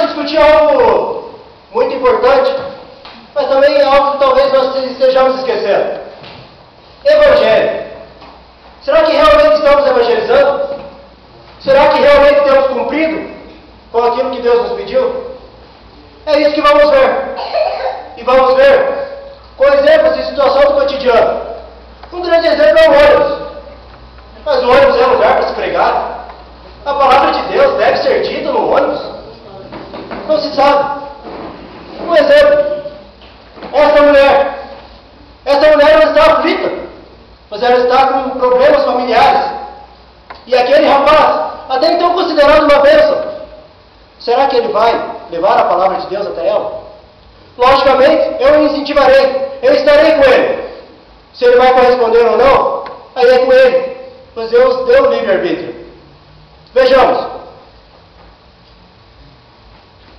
discutir algo muito importante, mas também algo que talvez nós estejamos esquecendo. Evangelho. Será que realmente estamos evangelizando? Será que realmente temos cumprido com aquilo que Deus nos pediu? É isso que vamos ver. E vamos ver com exemplos de situação do cotidiano. Um grande exemplo é o ônibus. Mas o ônibus é lugar para se pregar. A palavra de Deus deve ser dita no ônibus. Não se sabe. Um exemplo. Essa mulher ela está aflita, pois ela está com problemas familiares. E aquele rapaz, até então considerado uma bênção, será que ele vai levar a palavra de Deus até ela? Logicamente, eu o incentivarei, eu estarei com ele. Se ele vai corresponder ou não, aí é com ele, pois Deus deu o livre-arbítrio. Vejamos.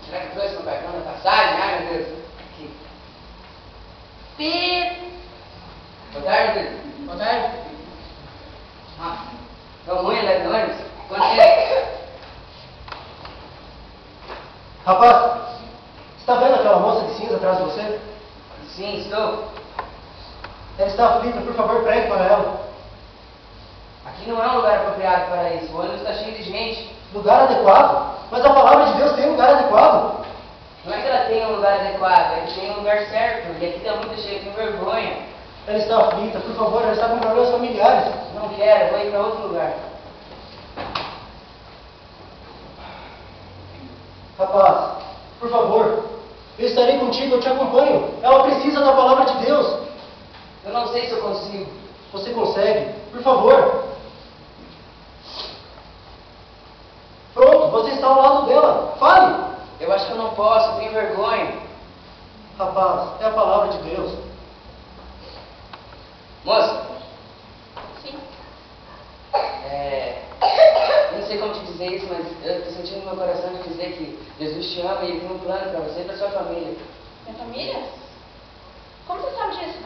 Será que trouxe no cartão da passagem? Ai, meu Deus. Aqui. Pi. Boa tarde, Deus. Boa tarde. Ah, tão ruim andar de ônibus? Quanto tempo? Rapaz, está vendo aquela moça de cinza atrás de você? Sim, estou. Ela está aflita, por favor, pregue para ela. Aqui não é um lugar apropriado para isso. O ônibus está cheio de gente. Lugar adequado? Mas a palavra de Deus tem lugar adequado. Não é que ela tenha um lugar adequado, é que tem um lugar certo. E aqui está muito cheio, tenho vergonha. Ela está aflita, por favor, ela está com problemas familiares. Não quero, vou ir para outro lugar. Rapaz, por favor, eu estarei contigo, eu te acompanho. Ela precisa da palavra de Deus. Eu não sei se eu consigo. Você consegue? Por favor. Pronto, você está ao lado dela. Fale. Eu acho que eu não posso, eu tenho vergonha. Rapaz, é a palavra de Deus. Moça. Sim. Não sei como te dizer isso, mas eu estou sentindo no meu coração de dizer que Jesus te ama e Ele tem um plano para você e para sua família. Minha família? Como você sabe disso?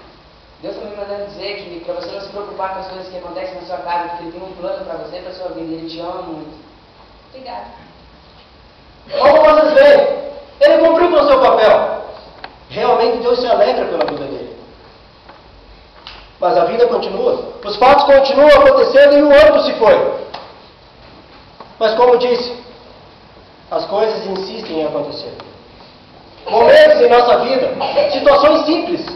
Deus está me mandando dizer que para você não se preocupar com as coisas que acontecem na sua casa, porque Ele tem um plano para você e para sua vida. Ele te ama muito. Obrigada. Como vocês veem, ele cumpriu com o seu papel. Realmente Deus se alegra pela vida dele. Mas a vida continua. Os fatos continuam acontecendo e o ônibus se foi. Mas como disse, as coisas insistem em acontecer. Momentos em nossa vida, situações simples,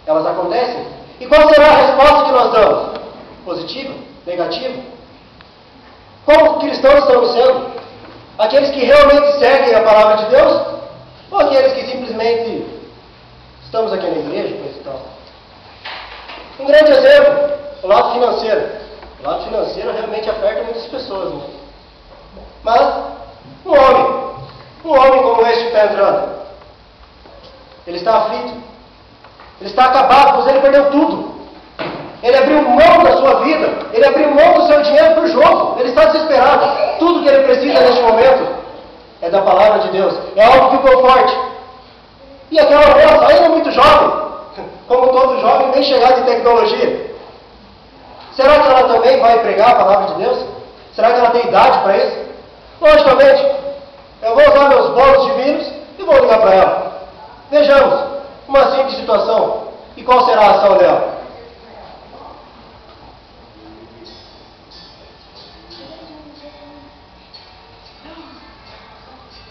elas acontecem. E qual será a resposta que nós damos? Positiva? Negativa? Como cristãos estamos sendo? Aqueles que realmente seguem a palavra de Deus? Ou aqueles que simplesmente estamos aqui na igreja, coisa e tal? Um grande exemplo, o lado financeiro. O lado financeiro realmente afeta muitas pessoas, né? Mas, um homem como este que está entrando, ele está aflito, ele está acabado, pois ele perdeu tudo. Ele abriu mão da sua vida, ele abriu mão do seu dinheiro por jogo, ele está desesperado. Tudo que ele precisa neste momento é da palavra de Deus, é algo que ficou forte. E aquela moça, ainda muito jovem, como todo jovem, nem chegado em tecnologia. Será que ela também vai pregar a palavra de Deus? Será que ela tem idade para isso? Logicamente, eu vou usar meus bônus divinos e vou ligar para ela. Vejamos uma simples situação e qual será a ação dela.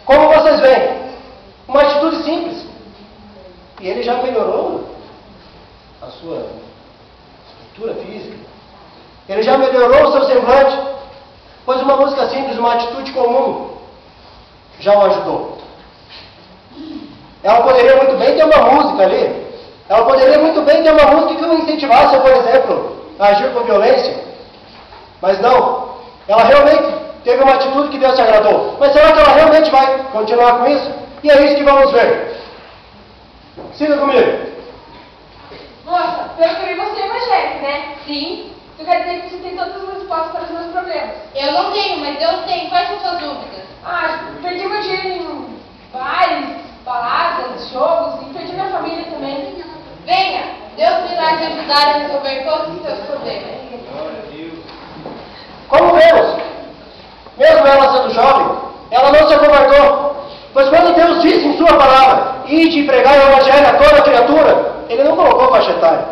Como vocês veem, uma atitude simples. E ele já melhorou a sua estrutura física. Ele já melhorou o seu semblante. Pois uma música simples, uma atitude comum, já o ajudou. Ela poderia muito bem ter uma música ali. Ela poderia muito bem ter uma música que o incentivasse, por exemplo, a agir com violência. Mas não. Ela realmente teve uma atitude que Deus te agradou. Mas será que ela realmente vai continuar com isso? E é isso que vamos ver. Siga comigo. Moça, pelo que eu vi, você é evangélica, né? Sim. Isso quer dizer que você tem todas as respostas para os meus problemas. Eu não tenho, mas Deus tem. Quais são suas dúvidas? Perdi meu dinheiro em bares, baladas, jogos e perdi minha família também. Venha, Deus irá te ajudar a resolver todos os seus problemas. Como vemos, mesmo ela sendo jovem, ela não se acovardou. disse em sua palavra, ide e pregai o evangelho a toda criatura, ele não colocou faixa etária.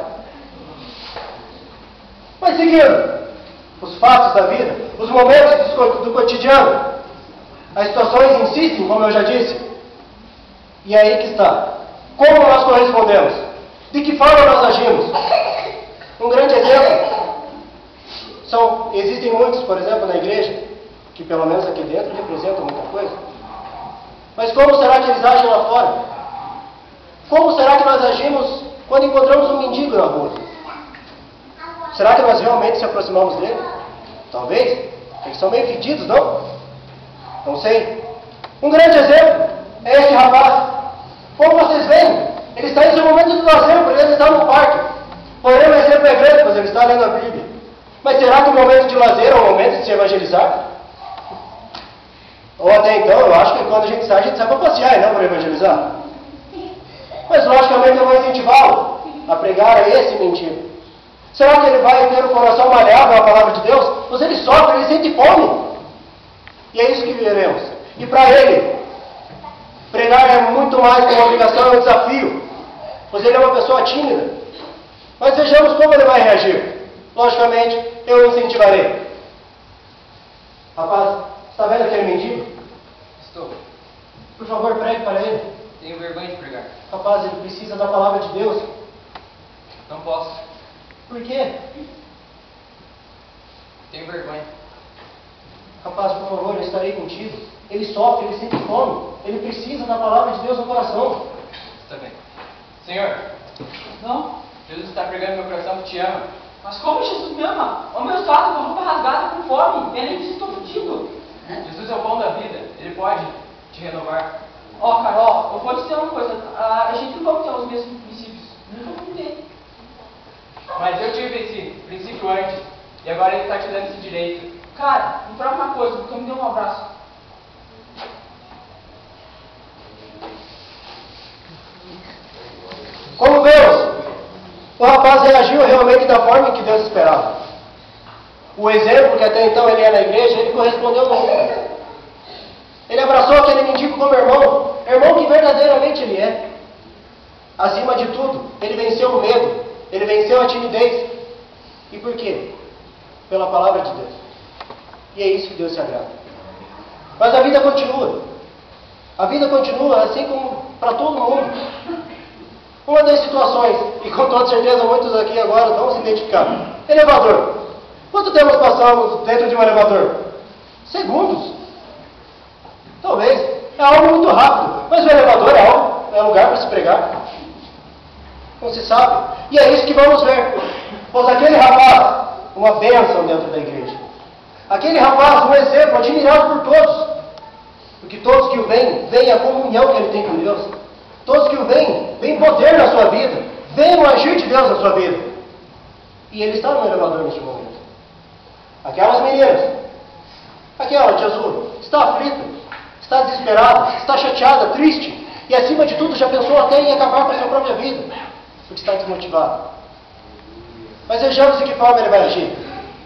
Mas seguindo, os fatos da vida, os momentos do cotidiano, as situações insistem, como eu já disse. E é aí que está. Como nós correspondemos? De que forma nós agimos? Um grande exemplo. Existem muitos, por exemplo, na igreja, que pelo menos aqui dentro representam muita coisa. Mas como será que eles agem lá fora? Como será que nós agimos quando encontramos um mendigo na rua? Será que nós realmente se aproximamos dele? Talvez. Eles são meio fedidos, não? Não sei. Um grande exemplo é este rapaz. Como vocês veem, ele está em seu momento de lazer, porque ele está no parque. Porém, o exemplo é grande, pois ele está lendo a Bíblia. Mas será que o momento de lazer é o momento de se evangelizar? Ou até então, eu acho que quando a gente sai para passear e não para evangelizar. Mas logicamente eu vou incentivá-lo a pregar a esse mendigo. Será que ele vai ter o coração malhado à palavra de Deus? Pois ele sofre, ele sente fome. E é isso que veremos. E para ele, pregar é muito mais que uma obrigação, é um desafio. Pois ele é uma pessoa tímida. Mas vejamos como ele vai reagir. Logicamente, eu o incentivarei. Rapaz, está vendo aquele mendigo? Estou. Por favor, pregue para ele. Tenho vergonha de pregar. Rapaz, ele precisa da palavra de Deus. Não posso. Por quê? Tenho vergonha. Rapaz, por favor, eu estarei contigo. Ele sofre, ele sente fome. Ele precisa da palavra de Deus no coração. Está bem. Senhor, Não? Jesus está pregando no meu coração que te ama. Mas como Jesus me ama? Olha o meu estado, com a roupa rasgada, com fome. E além disso, estou fudido. Jesus é o pão da vida. Ele pode te renovar. Ó, Carol, eu vou te dizer uma coisa. A gente não vai ter os mesmos princípios. Nunca vou ter. Mas eu tive esse princípio antes. E agora ele está te dando esse direito. Cara, me prova uma coisa, porque me deu um abraço. Como vemos, o rapaz reagiu realmente da forma em que Deus esperava. O exemplo que até então ele é na igreja, ele correspondeu no mundo. Ele abraçou aquele mendigo como irmão que verdadeiramente ele é. Acima de tudo, ele venceu o medo, ele venceu a timidez. E por quê? Pela palavra de Deus. E é isso que Deus se agrada. Mas a vida continua. A vida continua assim como para todo mundo. Uma das situações, e com toda certeza muitos aqui agora vão se identificar. Elevador. Quanto tempo passamos dentro de um elevador? Segundos. Talvez. É algo muito rápido. Mas o elevador é lugar para se pregar. Não se sabe. E é isso que vamos ver. Pois aquele rapaz, uma bênção dentro da igreja. Aquele rapaz, um exemplo admirado por todos. Porque todos que o veem, veem a comunhão que ele tem com Deus. Todos que o veem, veem poder na sua vida. Veem o agir de Deus na sua vida. E ele está no elevador neste momento. Aquelas meninas, aquela de azul, está aflita, está desesperada, está chateada, triste. E acima de tudo já pensou até em acabar com a sua própria vida. Porque está desmotivado. Mas vejamos de que forma ele vai agir.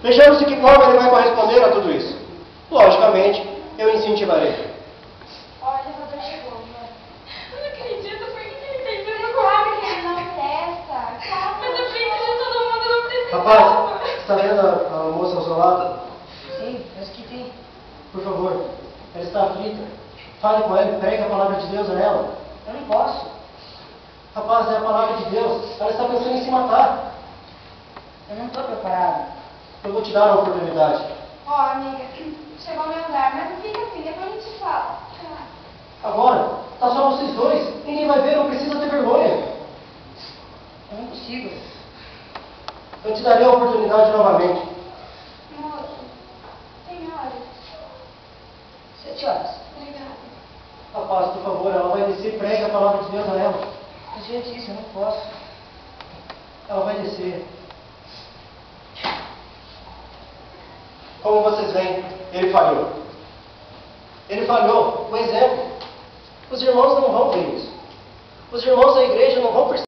Vejamos de que forma ele vai corresponder a tudo isso. Logicamente, eu incentivarei. Olha, o elevador chegou, né? Eu não acredito, por que ele fez isso comigo? Ele não presta. Calma. Mas eu fiz de todo mundo, não precisa. Rapaz, está vendo a moça ao seu lado? Sim, mas que tem. Por favor, ela está aflita. Fale com ela, pregue a palavra de Deus a ela. Eu não posso. Rapaz, é a palavra de Deus. Ela está pensando em se matar. Eu não estou preparado. Eu vou te dar uma oportunidade. Ó, amiga, chegou ao meu andar, mas não fica assim, depois a gente fala. Agora, está só vocês dois. Ninguém vai ver, não precisa ter vergonha. Eu não consigo. Eu te darei a oportunidade novamente. Moço, senhora, 7 horas. obrigada. Rapaz, por favor, ela vai descer, pregue a palavra de Deus a ela. Eu já disse, eu não posso. Ela vai descer. Como vocês veem, ele falhou. Ele falhou. O exemplo. Os irmãos não vão ver isso. Os irmãos da igreja não vão perceber.